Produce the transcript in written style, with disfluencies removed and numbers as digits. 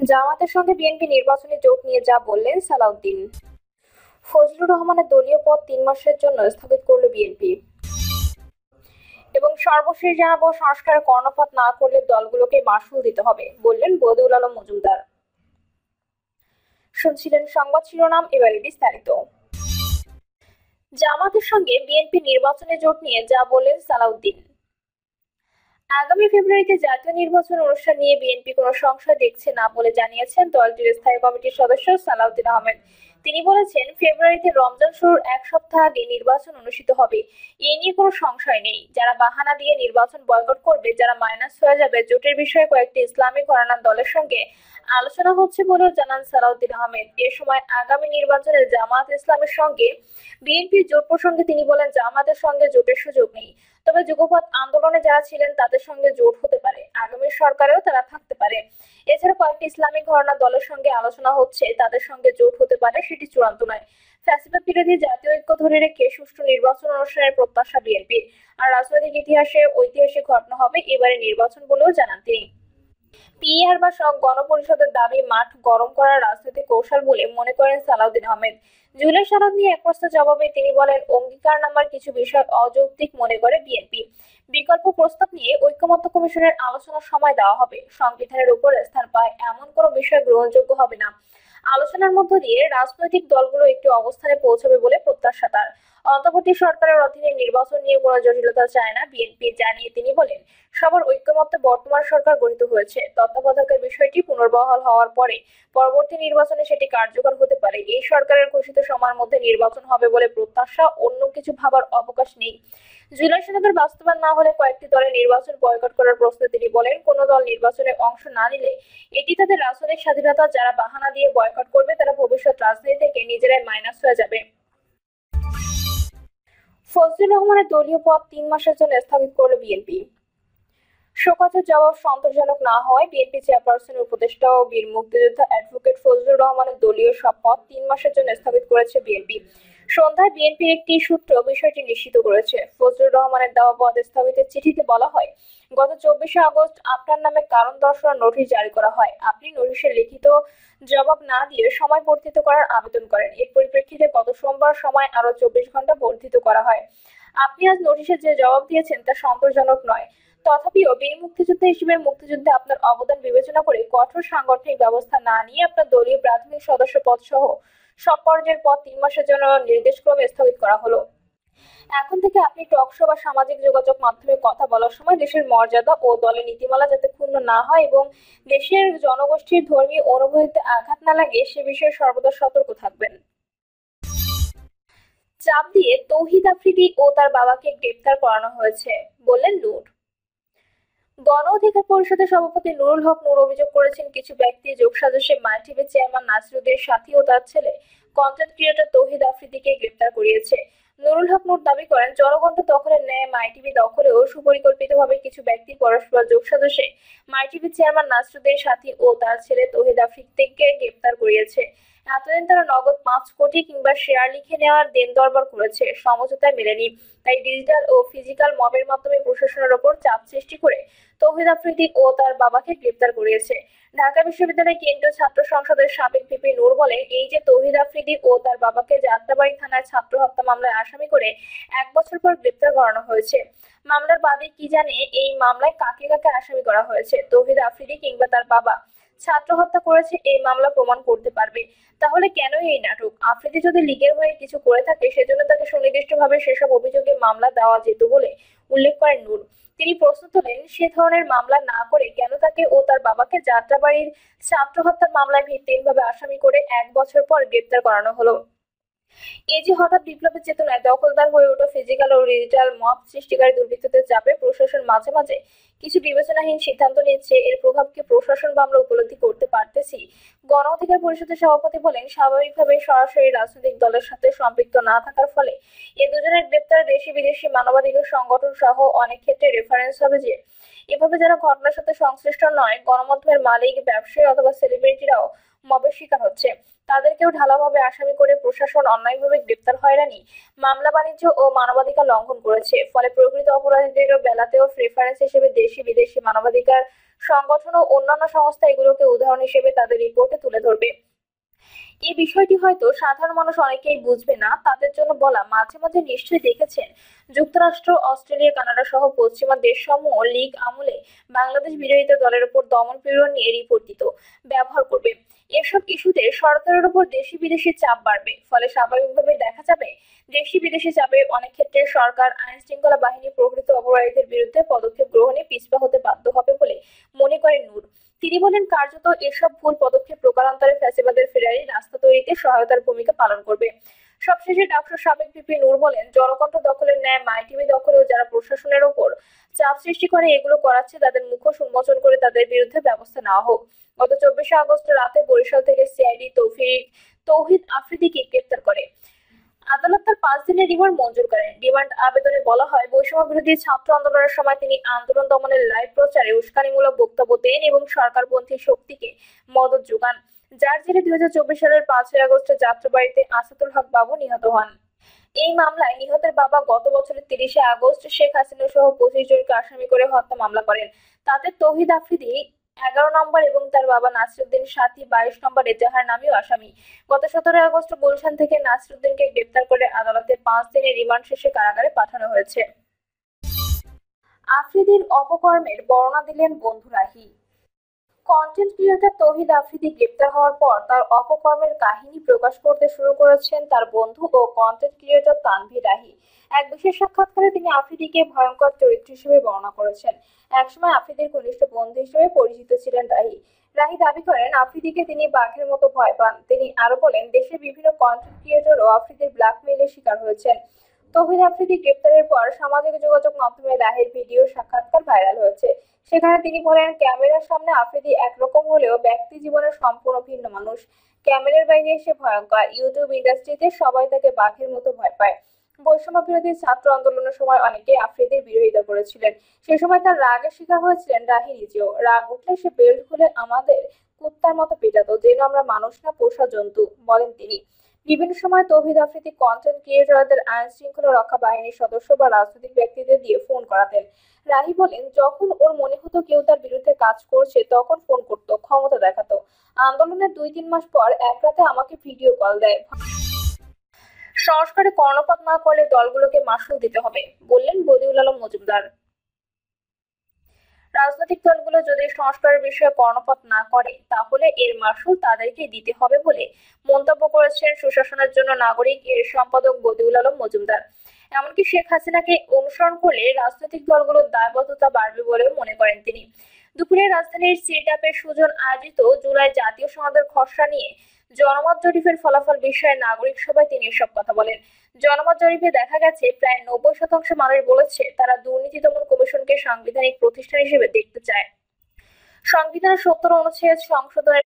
জামায়াতের সঙ্গে বিএনপি নির্বাচনী জোট নিয়ে যা বললেন সালাউদ্দিন। ফজলুর রহমানের দলীয় পদ ৩ মাসের জন্য স্থগিত করল বিএনপি। এবং সর্বশেষ জানাবো, সংস্কারে কর্ণপাত না করলে দলগুলোকে মাশুল দিতে হবে বললেন বদিউল আলম মজুমদার। শুনছিলেন সংবাদ শিরোনাম, এবারে বিস্তারিত। জামায়াতের সঙ্গে বিএনপি নির্বাচনী জোট নিয়ে যা বললেন সালাউদ্দিন। আগামী ফেব্রুয়ারিতে জাতীয় নির্বাচন অনুষ্ঠান নিয়ে বিএনপি কোনো সংশয় দেখছে না বলে জানিয়েছেন দলটির স্থায়ী কমিটির সদস্য সালাউদ্দিন আহমেদ। তিনি বলেছেন, ফেব্রুয়ারিতে রমজান শুরুর এক সপ্তাহ আগে নির্বাচন অনুষ্ঠিত হবে, এ নিয়ে কোনো সংশয় নেই। যারা বাহানা দিয়ে নির্বাচন বয়কট করবে, যারা মাইনাস হয়ে যাবে, জোটের বিষয়ে কয়েকটি ইসলামিক ঘরানার দলের সঙ্গে আলোচনা হচ্ছে বলেও জানান সালাউদ্দিন আহমেদ। এ সময় আগামী নির্বাচনে জামায়াত ইসলামের সঙ্গে বিএনপির জোট প্রসঙ্গে তিনি বলেন, জামায়াতের সঙ্গে জোটের সুযোগ নেই, তবে যুগপৎ আন্দোলনে যারা ছিলেন তাদের সঙ্গে জোট হতে পারে, আগামী সরকারেও তারা থাকতে পারে। এছাড়া কয়েকটি ইসলামিক ঘরানার দলের সঙ্গে আলোচনা হচ্ছে, তাদের সঙ্গে জোট হতে পারে, সেটি চূড়ান্ত নয়। ফ্যাসিবাদ বিরোধী জাতীয় ঐক্য ধরে রেখে সুষ্ঠু নির্বাচন অনুষ্ঠানের প্রত্যাশা বিএনপির। আর রাজনৈতিক ইতিহাসে ঐতিহাসিক ঘটনা হবে এবারে নির্বাচন বলেও জানান তিনি। পিআর বা গণপরিষদের দাবি মাঠ গরম করার রাজনৈতিক কৌশল বলে মনে করেন সালাউদ্দিন আহমেদ। জুলাই সনদ নিয়ে এক প্রশ্নের জবাবে তিনি বলেন, অঙ্গীকারনামার কিছু বিষয় অযৌক্তিক মনে করে বিএনপি। বিকল্প প্রস্তাব নিয়ে ঐকমত্য কমিশনের আলোচনার সময় দেওয়া হবে। সংবিধানের উপরে স্থান পায় এমন কোনো বিষয় গ্রহণযোগ্য হবে না। আলোচনার মধ্য দিয়ে রাজনৈতিক দলগুলো একটি অবস্থানে পৌঁছাবে বলে প্রত্যাশা তার। অন্তর্বর্তী সরকারের অধীনে নির্বাচন নিয়ে কোনো জটিলতা চায় না বিএনপি জানিয়ে তিনি বলেন, সবার ঐক্যমত্যে বর্তমান সরকার গঠিত হয়েছে। তত্ত্বাবধায়কের বিষয়টি পুনর্বহাল হওয়ার পরে পরবর্তী নির্বাচনে সেটি কার্যকর হতে পারে। এই সরকারের ঘোষিত সময়ের মধ্যে নির্বাচন হবে বলে প্রত্যাশা, অন্য কিছু ভাবার অবকাশ নেই। জুলাই সনদের বাস্তবায়ন না হলে কয়েকটি দলের নির্বাচন বয়কট করার প্রশ্নে তিনি বলেন, কোন দল নির্বাচনে অংশ না নিলে এটি তাদের রাজনৈতিক স্বাধীনতা। যারা বাহানা দিয়ে বয়কট করবে তারা ভবিষ্যৎ রাজনীতি থেকে নিজেরাই মাইনাস হয়ে যাবে। ফজলুর রহমানের দলীয় পদ ৩ মাসের জন্য স্থগিত করল বিএনপি। শোকজের জবাব সন্তোষজনক না হওয়ায় বিএনপি চেয়ারপারসনের উপদেষ্টা ও বীর মুক্তিযোদ্ধা অ্যাডভোকেট ফজলুর রহমানের দলীয় সব পদ ৩ মাসের জন্য স্থগিত করেছে বিএনপি। সন্ধ্যায় বিএনপির একটি সূত্র বিষয়টি নিশ্চিত করেছে। ফজলুর রহমানের দেওয়া পদ স্থগিতের চিঠিতে বলা হয়, গত ২৪শে আগস্ট আপনার নামে কারণ দর্শানোর নোটিশ জারি করা হয়। আপনি নোটিশের লিখিত জবাব না দিয়ে সময় বর্ধিত করার আবেদন করেন। এর পরিপ্রেক্ষিতে গত সোমবার সময় আরো ২৪ ঘন্টা বর্ধিত করা হয়। আপনি আজ নোটিশের যে জবাব দিয়েছেন তা সন্তোষজনক নয়। তথাপিও বীর মুক্তিযোদ্ধা হিসেবে মুক্তিযুদ্ধে আপনার অবদান বিবেচনা করে কঠোর সাংগঠনিক ব্যবস্থা না নিয়ে আপনার দলীয় প্রাথমিক সদস্য পদ সহ সব পর্যায়ের পদ ৩ মাসের জন্য নির্দেশক্রমে স্থগিত করা হলো। এখন থেকে আপনি টকশো বা সামাজিক যোগাযোগ মাধ্যমে কথা বলার সময় দেশের মর্যাদা ও দলের নীতিমালা যাতে ক্ষুণ্ণ না হয় এবং দেশের জনগোষ্ঠীর ধর্মীয় অনুভূতিতে আঘাত না লাগে সে বিষয়ে সর্বদা সতর্ক থাকবেন। চাপ দিয়ে তৌহিদ আফ্রিদি ও তার বাবাকে গ্রেপ্তার করানো হয়েছে বললেন নূর। গণ অধিকার পরিষদের সভাপতি নুরুল হক নূর অভিযোগ করেছেন, কিছু ব্যক্তি যোগসাজশে মাইটিভির চেয়ারম্যান নাসিরুদ্দিনের সাথী ও তার ছেলে কন্টেন্ট ক্রিয়েটর তৌহিদ আফ্রিদিকে গ্রেপ্তার করিয়েছে। নুরুল হক নূর দাবি করেন, জনগণকে দখলের ন্যায় মাইটিভি দখলেও সুপরিকল্পিতভাবে কিছু ব্যক্তি পরস্পর যোগসাজশে মাইটিভির চেয়ারম্যান নাসিরুদ্দিনের সাথী ও তার ছেলে তৌহিদ আফ্রিদিকে গ্রেপ্তার করিয়েছে। এতদিন তারা নগদ ৫ কোটি কিংবা শেয়ার লিখে নেওয়ার দেন দরবার করেছে, সমঝোতায় মেলেনি। তাই ডিজিটাল ও ফিজিক্যাল মবের মাধ্যমে প্রশাসনের ওপর চাপ সৃষ্টি করে তৌহিদ আফ্রিদি ও তার বাবাকে গ্রেপ্তার করিয়েছে। ঢাকা বিশ্ববিদ্যালয় কেন্দ্রীয় ছাত্র সংসদের সাবেক ভিপি নূর বলেন, এই যে তৌহিদ আফ্রিদি ও তার বাবাকে যাত্রাবাড়ি থানায় ছাত্র হত্যা মামলায় আসামি করে ১ বছর পর গ্রেপ্তার করানো হয়েছে। মামলার বাদী কি জানে এই মামলায় কাকে কাকে আসামি করা হয়েছে? তৌহিদ আফ্রিদি কিংবা তার বাবা ছাত্র হত্যা করেছে এই মামলা প্রমাণ করতে পারবে। তাহলে কেন এই নাটক? আফ্রিদি যদি লীগের হয়ে কিছু করে থাকে সেজন্য তাকে সুনির্দিষ্টভাবে সেসব অভিযোগে মামলা দেওয়া যেত বলে উল্লেখ করেন নূর। তিনি প্রশ্ন তোলেন, সে ধরনের মামলা না করে কেন তাকে ও তার বাবাকে যাত্রাবাড়ির ছাত্র হত্যার মামলায় ভিত্তিহীনভাবে আসামি করে ১ বছর পর গ্রেপ্তার করানো হলো? এই যে হঠাৎ বিপ্লবের চেতনায় দখলদার হয়ে ওঠা ফিজিক্যাল ও ডিজিটাল মব সৃষ্টিকারী দুর্বৃত্তদের চাপে প্রশাসন মাঝে মাঝে কিছু বিবেচনাহীন সিদ্ধান্ত নিচ্ছে, এর প্রভাবকে প্রশাসন বা আমরা উপলব্ধি করতে পারতেছি। গণ অধিকার পরিষদের সভাপতি বলেন, স্বাভাবিকভাবে সরাসরি রাজনৈতিক দলের সাথে সম্পৃক্ত না থাকার ফলে এ দুজনের গ্রেপ্তার দেশি বিদেশি মানবাধিকার সংগঠন সহ অনেক ক্ষেত্রে রেফারেন্স হবে যে এভাবে যারা ঘটনার সাথে সংশ্লিষ্ট নয়, গণমাধ্যমের মালিক, ব্যবসায়ী অথবা সেলিব্রিটিরাও মবের শিকার হচ্ছে। তাদেরকেও ঢালাওভাবে আসামি করে প্রশাসন অন্যায়ভাবে গ্রেপ্তার, হয়রানি, মামলা বাণিজ্য ও মানবাধিকার লঙ্ঘন করেছে। ফলে প্রকৃত অপরাধীদের বেলাতেও রেফারেন্স হিসেবে দেশি বিদেশি মানবাধিকার সংগঠন ও অন্যান্য সংস্থা এগুলোকে উদাহরণ হিসেবে তাদের রিপোর্টে তুলে ধরবে। এই বিষয়টি হয়তো সাধারণ মানুষ অনেকেই বুঝবে না, তাদের জন্য বলা। মাঝে মাঝে নিশ্চয়ই দেখেছেন যুক্তরাষ্ট্র, অস্ট্রেলিয়া, কানাডা সহ পশ্চিমা দেশসমূহ লীগ আমলে বাংলাদেশ বিরোধী দলের উপর দমন পীড়ন নিয়ে রিপোর্ট দিত, ব্যবহার করবে। এসব ইস্যুতে সরকারের উপর দেশি বিদেশি চাপ বাড়বে। ফলে স্বাভাবিকভাবে দেখা যাবে দেশি বিদেশি চাপে অনেক ক্ষেত্রে সরকার, আইন শৃঙ্খলা বাহিনী প্রকৃত অপরাধীদের বিরুদ্ধে পদক্ষেপ গ্রহণে পিছপা হতে বাধ্য হবে বলে মনে করেন নূর। তিনি বলেন, কার্যত এসব ভুল পদক্ষেপ প্রকারান্তরে ফ্যাসিবাদের ফেরারি রাস্তা তৈরিতে সহায়তার ভূমিকা পালন করবে। সবশেষে ডক্টর সাবেক ভিপি নূর বলেন, জনকণ্ঠ দখলের ন্যায় মাই টিভি দখলেও যারা প্রশাসনের ওপর চাপ সৃষ্টি করে এগুলো করাচ্ছে, তাদের মুখোশ উন্মোচন করে তাদের বিরুদ্ধে ব্যবস্থা নেওয়া হোক। গত 24শে আগস্ট রাতে বরিশাল থেকে সিআইডি তৌহিদ আফ্রিদিকে গ্রেপ্তার করে। আদালত তার 5 দিনের রিমান্ড মঞ্জুর করেন। রিমান্ড আবেদনে বলা হয়, বৈষম্য বিরোধী ছাত্র আন্দোলনের সময় তিনি আন্দোলন দমনের লাইভ প্রচারে উস্কানিমূলক বক্তব্য দেন এবং সরকারপন্থী শক্তিকে মদত যোগান, যার জেরে 2024 সালের 5ই আগস্ট যাত্রাবাড়িতে আসাদুল হক বাবু নিহত হন। এই মামলায় নিহতের বাবা গত বছরের 30শে আগস্ট শেখ হাসিনা সহ 25 জনকে আসামি করে হত্যা মামলা করেন। তাতে তৌহিদ আফ্রিদি 11 নম্বর এবং তার বাবা নাসিরউদ্দিন সাথী 22 নম্বর এজাহার নামেও আসামি। গত 17 আগস্ট গুলশান থেকে নাসিরউদ্দিনকে গ্রেপ্তার করে আদালতে 5 দিনের রিমান্ড শেষে কারাগারে পাঠানো হয়েছে। আফ্রিদির অপকর্মের বর্ণনা দিলেন বন্ধু রাহি। কন্টেন্ট ক্রিয়েটর তৌহিদ আফ্রিদি গ্রেপ্তার হওয়ার পর তার অপকর্মের কাহিনী প্রকাশ করতে শুরু করেছেন তার বন্ধু ও কন্টেন্ট ক্রিয়েটর তানভীর রাহি। এক বিশেষ সাক্ষাৎকারে তিনি আফ্রিদিকে ভয়ঙ্কর চরিত্র হিসেবে বর্ণনা করেছেন। একসময় আফ্রিদির ঘনিষ্ঠ বন্ধু হিসেবে পরিচিত ছিলেন রাহি। রাহি দাবি করেন, আফ্রিদিকে তিনি বাঘের মতো ভয় পান। তিনি আরো বলেন, দেশের বিভিন্ন কন্টেন্ট ক্রিয়েটরও আফ্রিদির ব্ল্যাকমেইলের শিকার হয়েছেন। তৌহিদ আফ্রিদি গ্রেপ্তারের পর সামাজিক যোগাযোগ মাধ্যমে রাহির ভিডিও সাক্ষাৎকার ভাইরাল হয়েছে। সেখানে তিনি বলেন, ক্যামেরার সামনে আফ্রিদি একরকম হলেও ব্যক্তি জীবনের সম্পূর্ণ ভিন্ন মানুষ। ক্যামেরার বাইরে এসে ভয়ঙ্কর। ইউটিউব ইন্ডাস্ট্রিতে সবাই তাকে বাঘের মতো ভয় পায়। বৈষম্য বিরোধী ছাত্র আন্দোলনের সময় অনেকে আফ্রিদির বিরোধিতা করেছিলেন। সে সময় তার রাগের শিকার হয়েছিলেন রাহি নিজেও। রাগ উঠলে সে বেল্ট খুলে আমাদের কুত্তার মতো পেটাতো, যেন আমরা মানুষ না পোষা জন্তু, বলেন তিনি। বিভিন্ন সময় তৌহিদ আফ্রিদি কন্টেন্ট ক্রিয়েটরদের আইন শৃঙ্খলা রক্ষা বাহিনীর সদস্য বা রাজনৈতিক ব্যক্তিদের দিয়ে ফোন করাতেন। রাহি বলেন, যখন ওর মনে হতো কেউ তার বিরুদ্ধে কাজ করছে তখন ফোন করতো, ক্ষমতা দেখাতো। আন্দোলনের 2-3 মাস পর এক রাতে আমাকে ভিডিও কল দেয়। সংস্কারে কর্ণপাত না করলে দলগুলোকে মাশুল দিতে হবে, বললেন বদিউল আলম মজুমদার। রাজনৈতিক দলগুলো যদি সংস্কারের বিষয়ে কর্ণপাত না করে তাহলে এর মাশুল তাদেরকে দিতে হবে বলে মন্তব্য করেছেন সুশাসনের জন্য নাগরিক এর সম্পাদক বদিউল আলম মজুমদার। এমনকি শেখ হাসিনাকে অনুসরণ করলে রাজনৈতিক দলগুলোর দায়বদ্ধতা বাড়বে বলেও মনে করেন তিনি। দুপুরে রাজধানীর সিটাপে সুজন আয়োজিত জুলাই জাতীয় সনদের খসড়া নিয়ে জনমত জরিপের ফলাফল বিষয়ে নাগরিক সভায় তিনি এসব কথা বলেন। জনমত জরিপে দেখা গেছে প্রায় 90% মানুষ বলেছে তারা দুর্নীতি দমন কমিশনকে সাংবিধানিক প্রতিষ্ঠান হিসেবে দেখতে চায়। সংবিধানের 70 অনুচ্ছেদ সংশোধনের